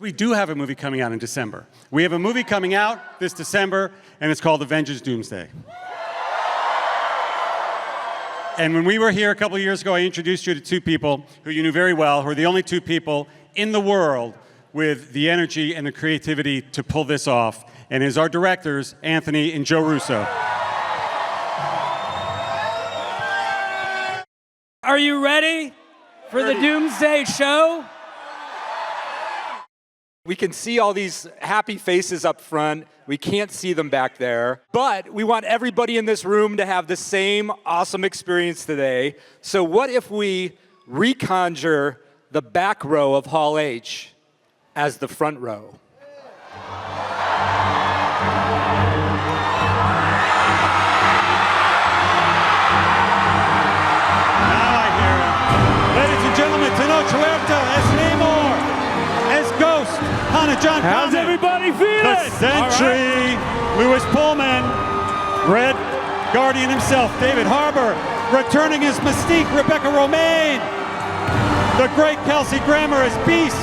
We do have a movie coming out in December. We have a movie coming out this December, and it's called Avengers Doomsday. And when we were here a couple of years ago, I introduced you to two people who you knew very well, who are the only two people in the world with the energy and the creativity to pull this off, and is our directors, Anthony and Joe Russo. Are you ready for the Doomsday Show? We can see all these happy faces up front. We can't see them back there. But we want everybody in this room to have the same awesome experience today. So what if we reconjure the back row of Hall H as the front row? Ladies and gentlemen, Tenoch Huerta as Namor, as Ghost, Hannah John How's Conner, everybody feeling? the Sentry, Louis Pullman, Red Guardian himself, David Harbour, returning as Mystique, Rebecca Romaine, the great Kelsey Grammer as Beast,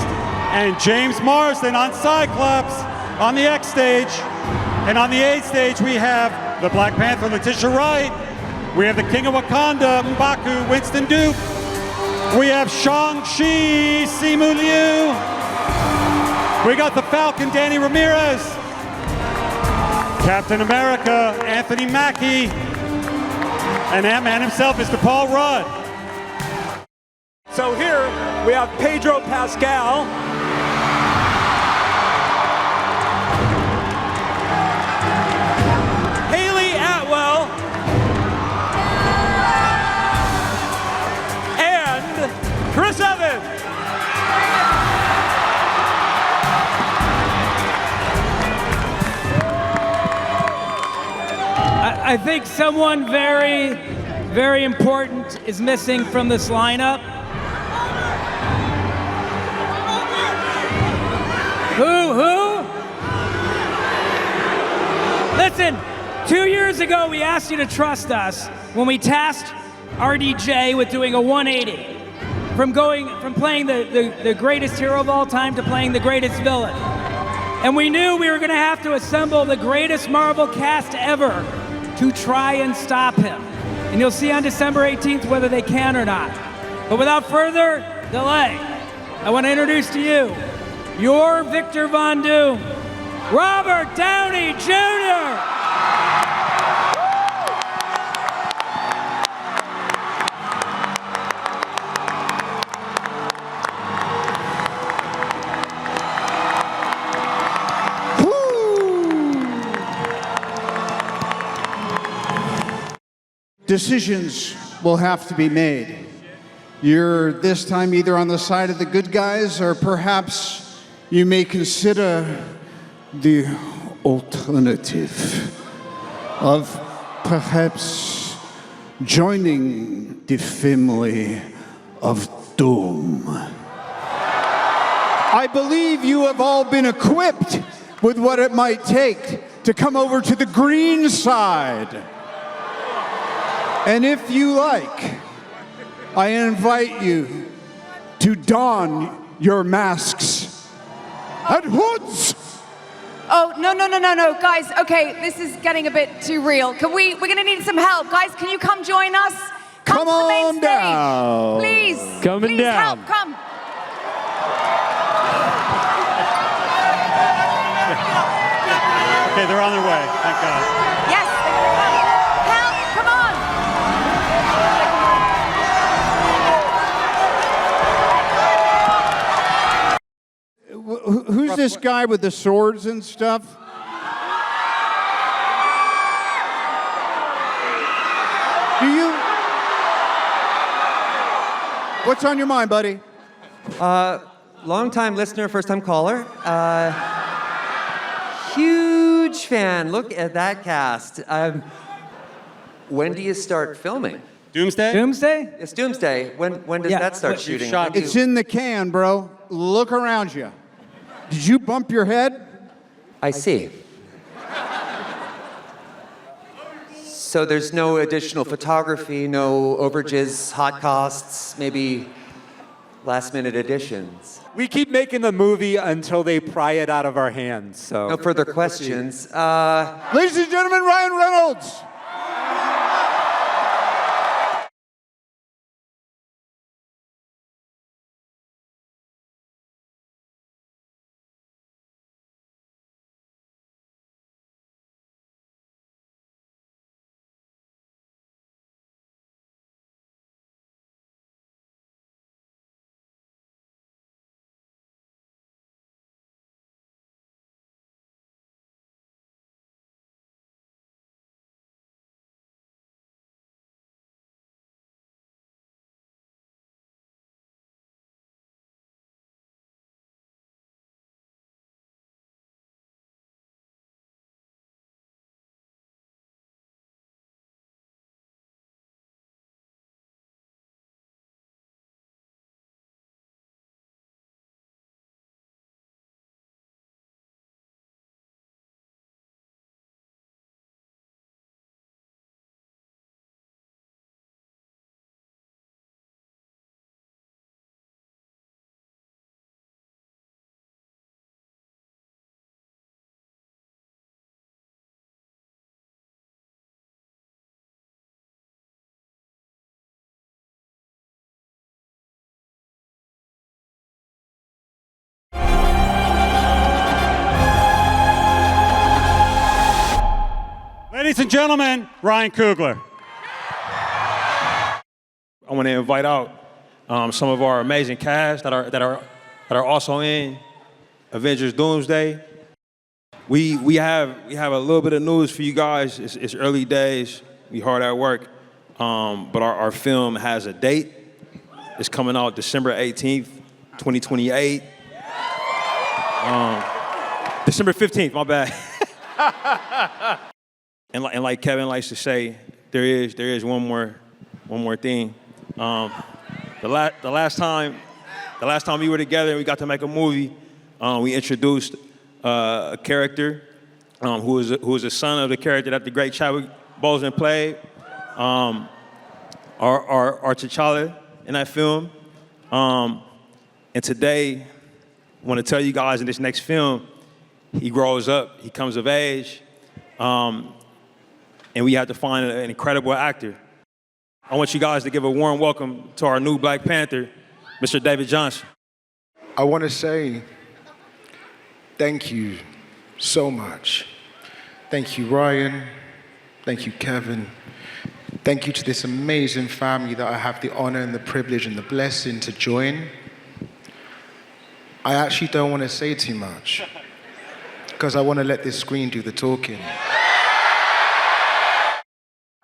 and James Marsden on Cyclops on the X stage. And on the A stage, we have the Black Panther, Letitia Wright. We have the King of Wakanda, M'Baku, Winston Duke. We have Shang-Chi, Simu Liu. We got the Falcon, Danny Ramirez. Captain America, Anthony Mackie. And Ant-Man himself is Paul Rudd. So here we have Pedro Pascal. Haley Atwell. And Chris Evans. I think someone very, very important is missing from this lineup. Who? Listen, 2 years ago we asked you to trust us when we tasked RDJ with doing a 180 from playing the greatest hero of all time to playing the greatest villain. And we knew we were going to have to assemble the greatest Marvel cast ever to try and stop him. And you'll see on December 18th whether they can or not. But without further delay, I want to introduce to you your Victor Von Doom, Robert Downey Jr. Decisions will have to be made. You're this time either on the side of the good guys, or perhaps you may consider the alternative of perhaps joining the family of Doom. I believe you have all been equipped with what it might take to come over to the green side. And if you like, I invite you to don your masks and hoods. Oh, no, guys, okay, this is getting a bit too real. We're gonna need some help. Guys, can you come join us? Come to the main on stage. down. Please, Coming please down. help, come. Okay, they're on their way, thank God. Yes, they're gonna come. Help, come on. Who's this guy with the swords and stuff? Do you? What's on your mind, buddy? Long-time listener, first-time caller. Huge fan. Look at that cast. When do you start filming? Doomsday? Doomsday? It's Doomsday. When does Yeah, that start but shooting? shot- It's in the can, bro. Look around you. Did you bump your head? I see. So there's no additional photography, no overages, hot costs, maybe last-minute additions. We keep making the movie until they pry it out of our hands, so. No further questions. Ladies and gentlemen, Ryan Reynolds. Ladies and gentlemen, Ryan Coogler. I want to invite out some of our amazing cast that are also in Avengers Doomsday. We have a little bit of news for you guys. It's early days. We hard at work, but our film has a date. It's coming out December 18th, 2028. December 15th. My bad. And like Kevin likes to say, there is one more thing. The last time we were together and we got to make a movie, we introduced a character who was a son of the character that the great Chadwick Boseman played, our T'Challa in that film. And today, I want to tell you guys in this next film, he grows up, he comes of age. And we had to find an incredible actor. I want you guys to give a warm welcome to our new Black Panther, Mr. David Johnson. I want to say thank you so much. Thank you, Ryan. Thank you, Kevin. Thank you to this amazing family that I have the honor and the privilege and the blessing to join. I actually don't want to say too much because I want to let this screen do the talking.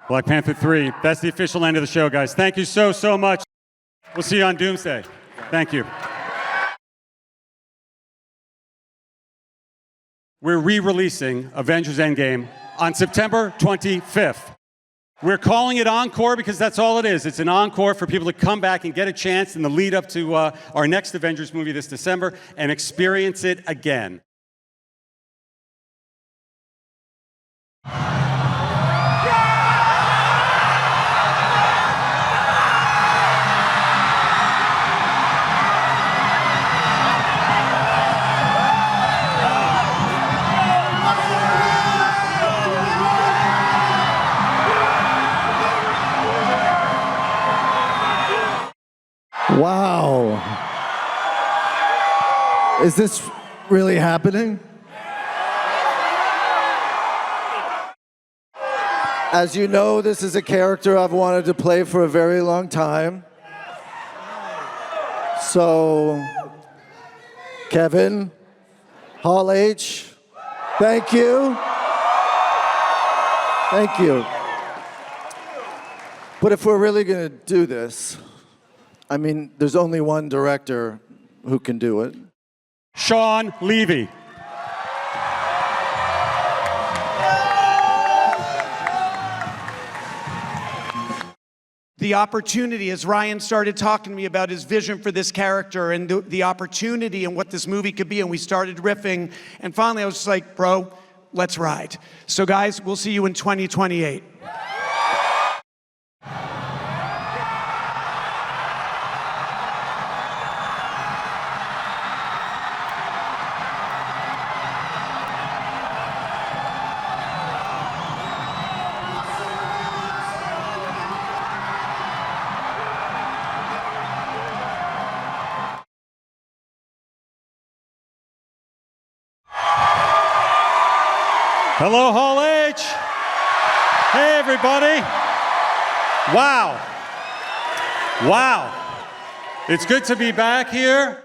Black Panther 3, that's the official end of the show, guys. Thank you so much. We'll see you on Doomsday. Thank you. We're re-releasing Avengers Endgame on September 25th. We're calling it Encore because that's all it is. It's an encore for people to come back and get a chance in the lead up to our next Avengers movie this December and experience it again. Wow. Is this really happening? As you know, this is a character I've wanted to play for a very long time. So, Kevin, Hall H, thank you. Thank you. But if we're really going to do this, I mean, there's only one director who can do it. Sean Levy. The opportunity, as Ryan started talking to me about his vision for this character and the opportunity and what this movie could be, and we started riffing, and finally I was just like, bro, let's ride. So guys, we'll see you in 2028. Hello, Hall H. Hey, everybody. Wow. Wow. It's good to be back here.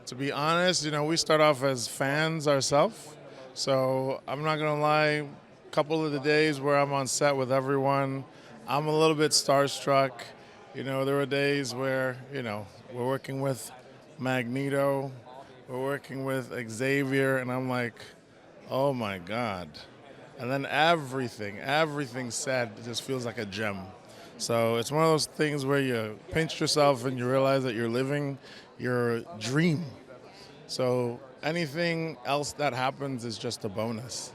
To be honest, we start off as fans ourselves. So I'm not gonna lie, a couple of the days where I'm on set with everyone, I'm a little bit starstruck. There were days where, we're working with Magneto, we're working with Xavier, and I'm like, oh my God. And then everything said just feels like a gem. So it's one of those things where you pinch yourself and you realize that you're living your dream. So anything else that happens is just a bonus.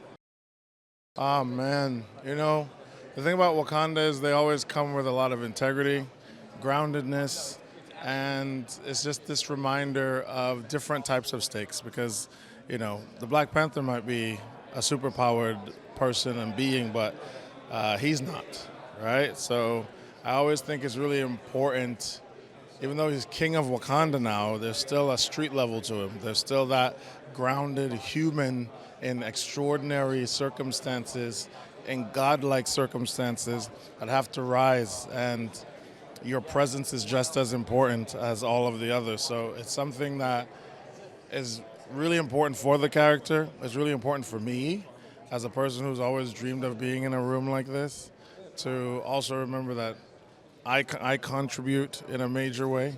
Oh man, the thing about Wakanda is they always come with a lot of integrity, groundedness, and it's just this reminder of different types of stakes because, the Black Panther might be a superpowered person and being, but he's not, right? So I always think it's really important. Even though he's king of Wakanda now, there's still a street level to him. There's still that grounded human in extraordinary circumstances, in godlike circumstances that have to rise. And your presence is just as important as all of the others. So it's something that is really important for the character. It's really important for me as a person who's always dreamed of being in a room like this to also remember that I contribute in a major way,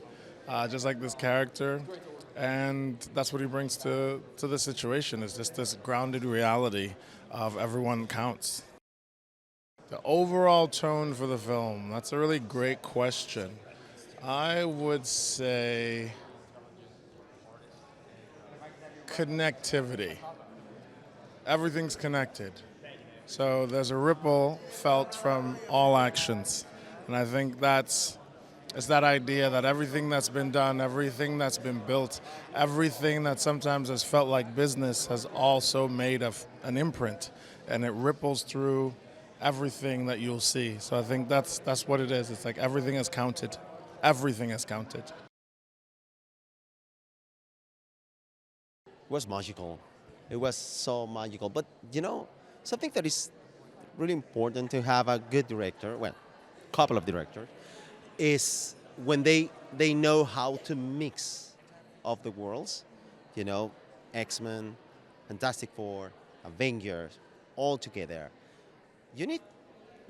just like this character, and that's what he brings to the situation, is just this grounded reality of everyone counts. The overall tone for the film, that's a really great question. I would say connectivity. Everything's connected. So there's a ripple felt from all actions. And I think it's that idea that everything that's been done, everything that's been built, everything that sometimes has felt like business has also made an imprint, and it ripples through everything that you'll see. So I think that's what it is. It's like everything is counted. Everything is counted. It was magical. It was so magical. But something that is really important to have a good director, well, couple of directors, is when they know how to mix of the worlds, X-Men, Fantastic Four, Avengers, all together. You need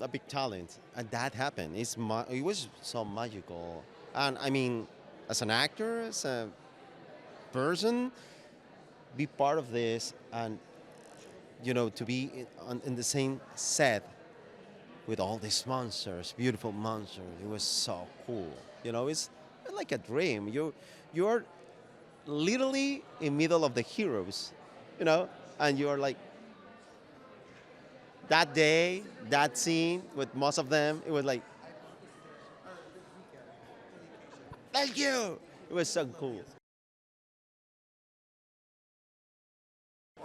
a big talent, and that happened. It was so magical. And I mean, as an actor, as a person, be part of this and, to be in the same set with all these monsters, beautiful monsters. It was so cool. It's like a dream. You're literally in middle of the heroes, you know, and you are like, that day, that scene with most of them, it was like, thank you. It was so cool.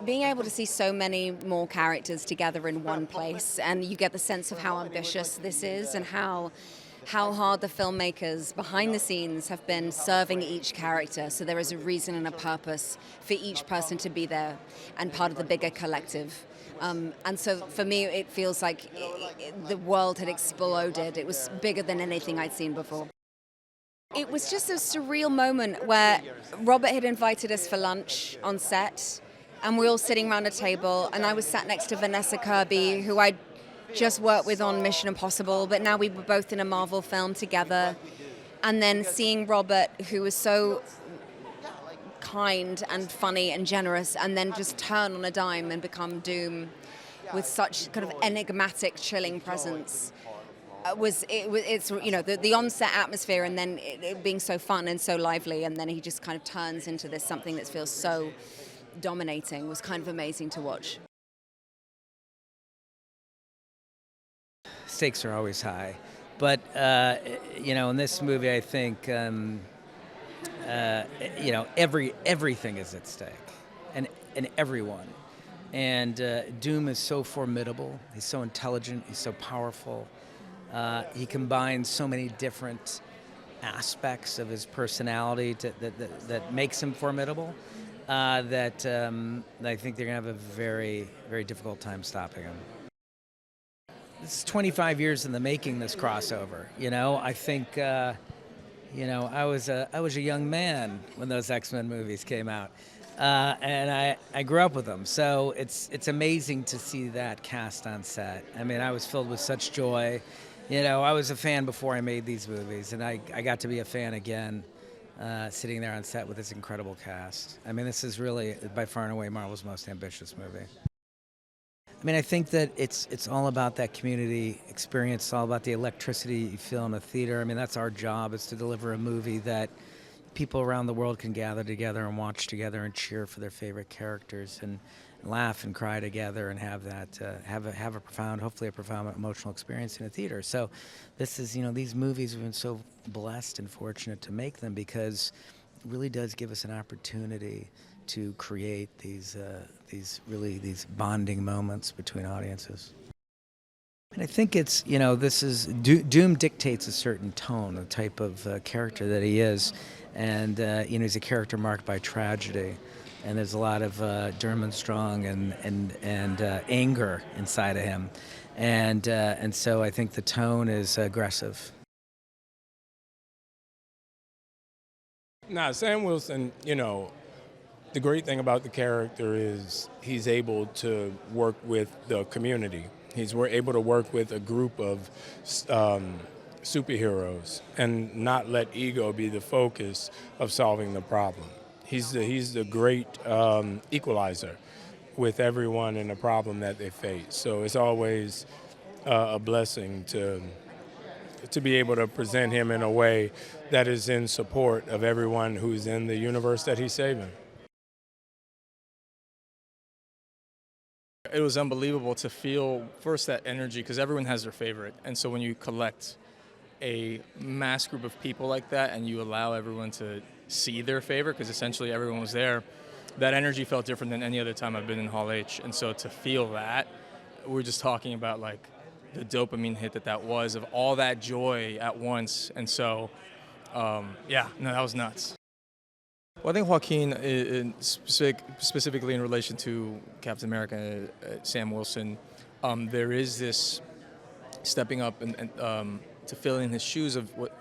Being able to see so many more characters together in one place, and you get the sense of how ambitious this is and how hard the filmmakers behind the scenes have been serving each character. So there is a reason and a purpose for each person to be there and part of the bigger collective. And so for me, it feels like the world had exploded. It was bigger than anything I'd seen before. It was just a surreal moment where Robert had invited us for lunch on set, and we were all sitting around a table, and I was sat next to Vanessa Kirby, who I'd just worked with on Mission Impossible, but now we were both in a Marvel film together. And then seeing Robert, who was so kind and funny and generous, and then just turn on a dime and become Doom with such kind of enigmatic, chilling presence. It's you know, the on-set atmosphere, and then it being so fun and so lively, and then he just kind of turns into this something that feels so dominating, was kind of amazing to watch. Stakes are always high, but you know, in this movie, I think you know, everything is at stake, and everyone. And Doom is so formidable. He's so intelligent. He's so powerful. He combines so many different aspects of his personality that makes him formidable. That I think they're gonna have a very, very difficult time stopping him. It's 25 years in the making, this crossover. You know, I think, you know, I was a young man when those X-Men movies came out, and I grew up with them. So it's amazing to see that cast on set. I mean, I was filled with such joy. You know, I was a fan before I made these movies, and I got to be a fan again, sitting there on set with this incredible cast. I mean, this is really, by far and away, Marvel's most ambitious movie. I mean, I think that it's all about that community experience. It's all about the electricity you feel in a theater. I mean, that's our job, is to deliver a movie that people around the world can gather together and watch together and cheer for their favorite characters and laugh and cry together and have that have a profound, hopefully a profound emotional experience in a theater. So this is, you know, these movies, we've been so blessed and fortunate to make them, because it really does give us an opportunity to create these bonding moments between audiences. And I think it's, you know, this is, Doom dictates a certain tone, a type of character that he is. And, you know, he's a character marked by tragedy. And there's a lot of Durman-Strong and anger inside of him. And so I think the tone is aggressive. Nah, Sam Wilson, you know, the great thing about the character is he's able to work with the community. He's able to work with a group of superheroes and not let ego be the focus of solving the problem. He's the great equalizer with everyone in the problem that they face. So it's always a blessing to be able to present him in a way that is in support of everyone who's in the universe that he's saving. It was unbelievable to feel first that energy, because everyone has their favorite. And so when you collect a mass group of people like that and you allow everyone to see their favorite, because essentially everyone was there, that energy felt different than any other time I've been in Hall H. And so to feel that, we're just talking about like the dopamine hit that was, of all that joy at once. And so, yeah, no, that was nuts. Well, I think Joaquin, specifically in relation to Captain America, Sam Wilson, there is this stepping up and to fill in his shoes of what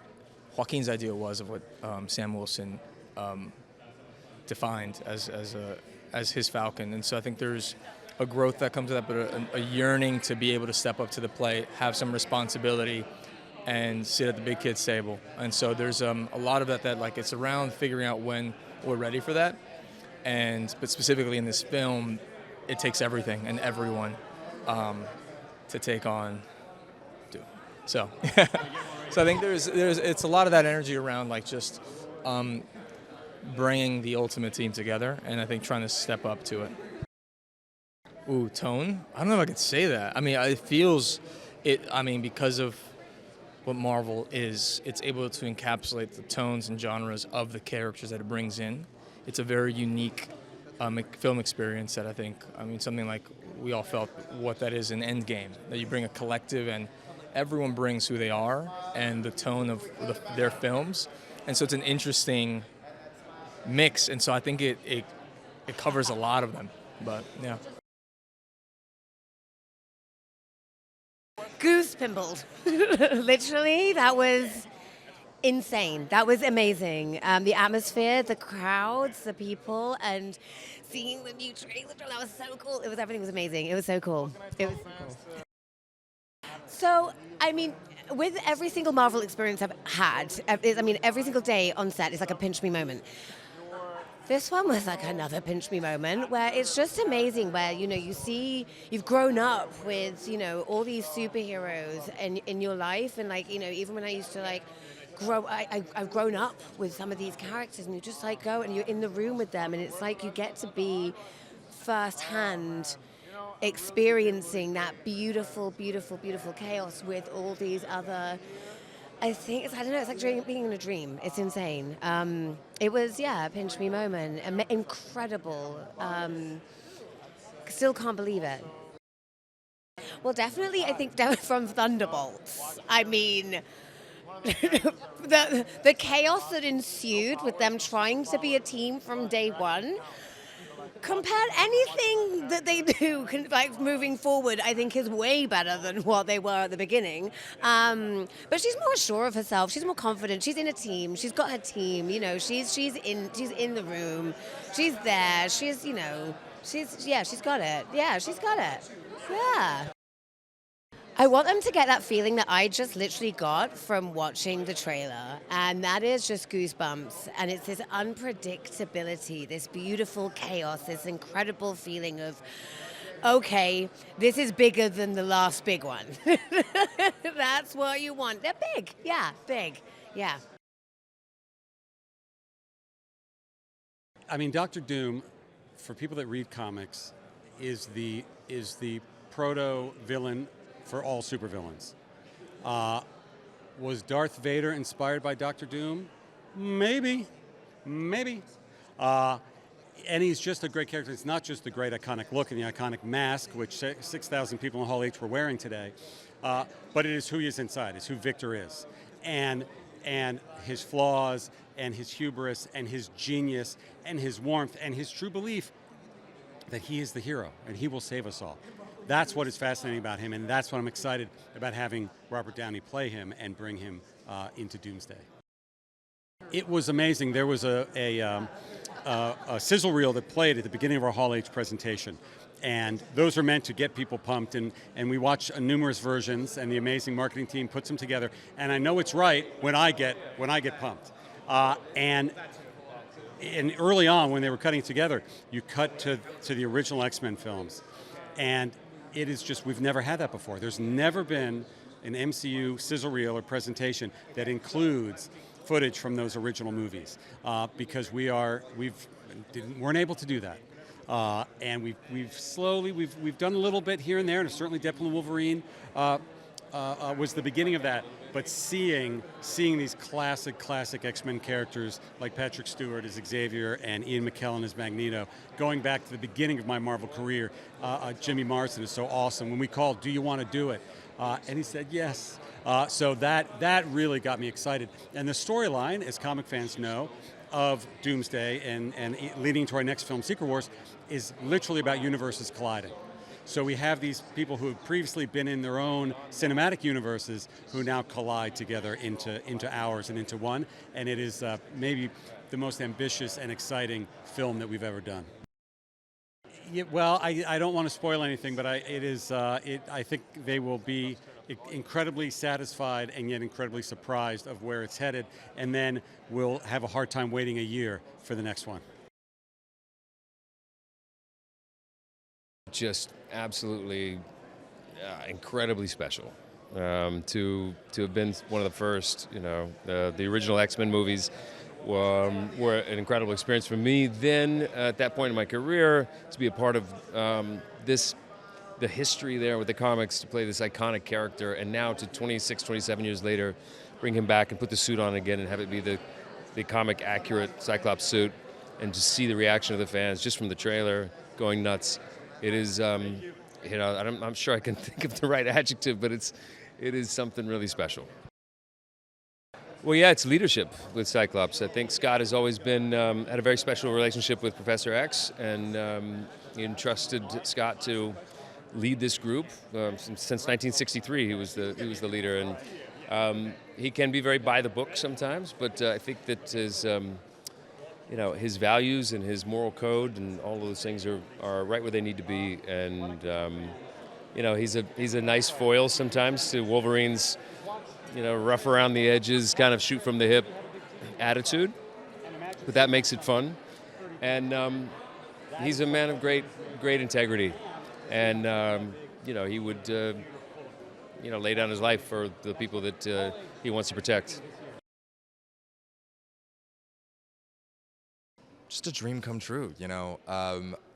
Joaquin's idea was of what Sam Wilson defined as his Falcon. And so I think there's a growth that comes with that, but a yearning to be able to step up to the plate, have some responsibility, and sit at the big kid's table. And so there's a lot of that like it's around figuring out when we're ready for that. But specifically in this film, it takes everything and everyone to take on Doom. So, so I think there's it's a lot of that energy around like just bringing the Ultimate Team together, and I think trying to step up to it. Ooh, tone? I don't know if I could say that. I mean, it feels, because of what Marvel is, it's able to encapsulate the tones and genres of the characters that it brings in. It's a very unique film experience that I think, something like we all felt what that is in Endgame, that you bring a collective and everyone brings who they are and the tone of their films. And so it's an interesting mix, and so I think it covers a lot of them, but yeah. Goose pimpled. Literally, that was insane. That was amazing. The atmosphere, the crowds, the people, and seeing the new trailer, that was so cool. Everything was amazing. It was so cool. It was so cool. So, with every single Marvel experience I've had, every single day on set is like a pinch me moment. This one was like another pinch me moment where it's just amazing where, you've grown up with, all these superheroes in your life. And even when I used to I've grown up with some of these characters, and you just go and you're in the room with them, and it's like you get to be firsthand experiencing that beautiful, beautiful, beautiful chaos with all these other. It's like being in a dream. It's insane. It was, a pinch me moment. Incredible. Still can't believe it. Well, definitely, I think from Thunderbolts. The chaos that ensued with them trying to be a team from day one. Compared anything that they do, moving forward, I think is way better than what they were at the beginning. But she's more sure of herself. She's more confident. She's in a team. She's got her team. She's in the room. She's there. She's got it. Yeah, she's got it. Yeah. I want them to get that feeling that I just literally got from watching the trailer, and that is just goosebumps, and it's this unpredictability, this beautiful chaos, this incredible feeling of, okay, this is bigger than the last big one. That's what you want. They're big. Yeah, big. Yeah. Dr. Doom, for people that read comics, is the proto-villain for all supervillains. Was Darth Vader inspired by Dr. Doom? Maybe. And he's just a great character. It's not just the great iconic look and the iconic mask, which 6,000 people in Hall H were wearing today, but it is who he is inside. It's who Victor is. And his flaws and his hubris and his genius and his warmth and his true belief that he is the hero and he will save us all. That's what is fascinating about him, and that's what I'm excited about having Robert Downey play him and bring him into Doomsday. It was amazing. There was a sizzle reel that played at the beginning of our Hall H presentation, and those are meant to get people pumped, and we watch numerous versions, and the amazing marketing team puts them together, and I know it's right when I get pumped. And early on, when they were cutting it together, you cut to the original X-Men films, and it is just, we've never had that before. There's never been an MCU sizzle reel or presentation that includes footage from those original movies, because we weren't able to do that, and we've done a little bit here and there, and certainly Deadpool and Wolverine was the beginning of that. But seeing these classic X-Men characters like Patrick Stewart as Xavier and Ian McKellen as Magneto, going back to the beginning of my Marvel career, Jimmy Marsden is so awesome. When we called, do you want to do it? And he said yes. So that really got me excited. And the storyline, as comic fans know, of Doomsday and leading to our next film, Secret Wars, is literally about universes colliding. So we have these people who have previously been in their own cinematic universes who now collide together into ours and into one, and it is maybe the most ambitious and exciting film that we've ever done. Yeah, well, I don't want to spoil anything, but I think they will be incredibly satisfied and yet incredibly surprised of where it's headed, and then we'll have a hard time waiting a year for the next one. Just absolutely incredibly special to have been one of the first, the original X-Men movies were an incredible experience for me. Then, at that point in my career, to be a part of the history there with the comics, to play this iconic character, and now to 26, 27 years later, bring him back and put the suit on again and have it be the comic accurate Cyclops suit, and to see the reaction of the fans just from the trailer going nuts. It is, I'm sure I can think of the right adjective, but it is something really special. Well, yeah, it's leadership with Cyclops. I think Scott has always been had a very special relationship with Professor X, and he entrusted Scott to lead this group since 1963. He was the leader, and he can be very by the book sometimes. But I think that his values and his moral code and all of those things are right where they need to be. And he's a nice foil sometimes to Wolverine's rough around the edges, kind of shoot from the hip attitude. But that makes it fun. And he's a man of great integrity. And, he would, lay down his life for the people that he wants to protect. Just a dream come true,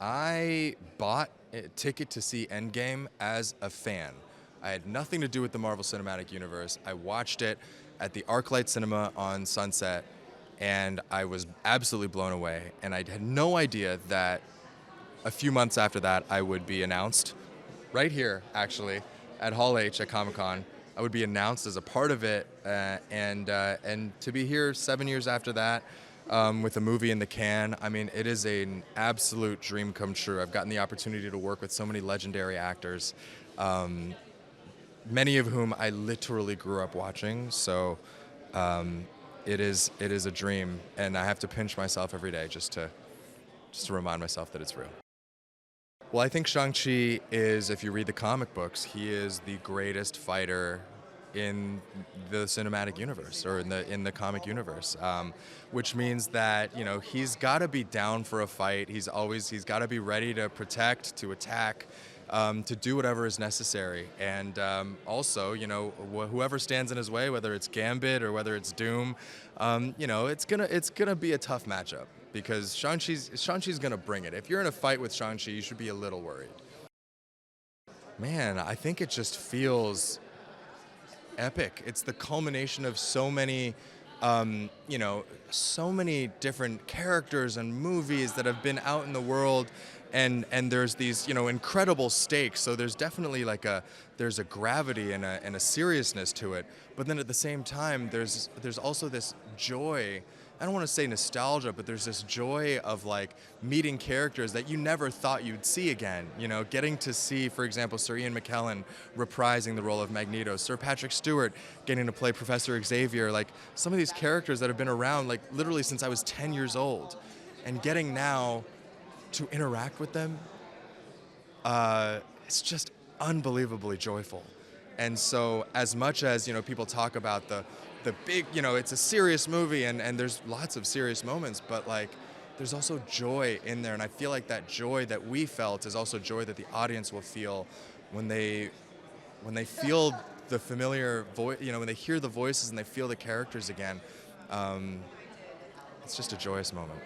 I bought a ticket to see Endgame as a fan. I had nothing to do with the Marvel Cinematic Universe. I watched it at the ArcLight Cinema on Sunset, and I was absolutely blown away. And I had no idea that a few months after that, I would be announced right here, actually, at Hall H at Comic-Con. I would be announced as a part of it, and to be here 7 years after that with a movie in the can, I mean, it is an absolute dream come true. I've gotten the opportunity to work with so many legendary actors, many of whom I literally grew up watching. So it is a dream, and I have to pinch myself every day just to remind myself that it's real. Well, I think Shang-Chi is, if you read the comic books, he is the greatest fighter in the cinematic universe, or in the comic universe, which means that he's got to be down for a fight. He's got to be ready to protect, to attack, to do whatever is necessary. And also, whoever stands in his way, whether it's Gambit or whether it's Doom, it's gonna be a tough matchup, because Shang-Chi's gonna bring it. If you're in a fight with Shang-Chi, you should be a little worried. Man, I think it just feels epic. It's the culmination of so many, so many different characters and movies that have been out in the world, and there's these, incredible stakes. So there's definitely there's a gravity and a seriousness to it. But then at the same time, there's also this joy. I don't want to say nostalgia, but there's this joy of meeting characters that you never thought you'd see again. Getting to see, for example, Sir Ian McKellen reprising the role of Magneto, Sir Patrick Stewart getting to play Professor Xavier, some of these characters that have been around literally since I was 10 years old, and getting now to interact with them, it's just unbelievably joyful. And so as much as, people talk about the big, it's a serious movie, and there's lots of serious moments, but there's also joy in there. And I feel like that joy that we felt is also joy that the audience will feel when they feel the familiar voice, when they hear the voices and they feel the characters again. It's just a joyous moment.